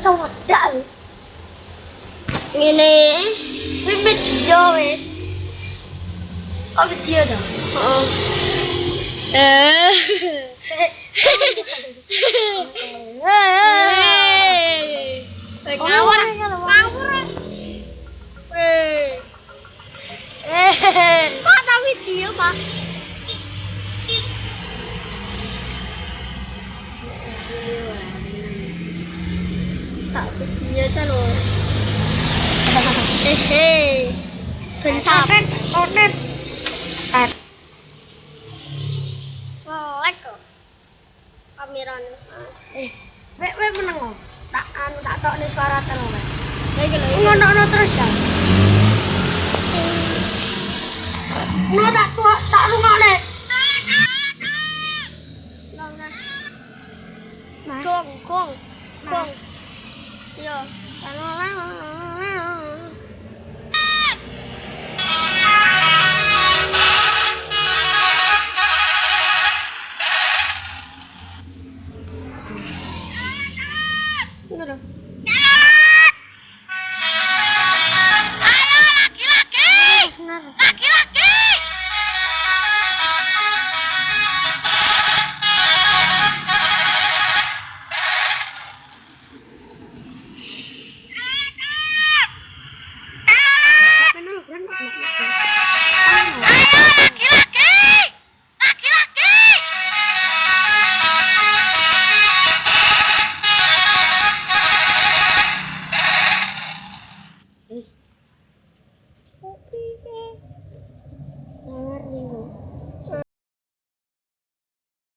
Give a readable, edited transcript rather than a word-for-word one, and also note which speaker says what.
Speaker 1: sewedak. Ngene video wis. Oh video dah. Ngawur. Mata video, Pak. Tak video terus. Ben sampe konet. Like kok. Kamerane. Wek meneng kok. Tak tokne suara terus. Lah iki lho. Ngono terus ya. Ngono tak rungokne. Kong. Yo. Udah.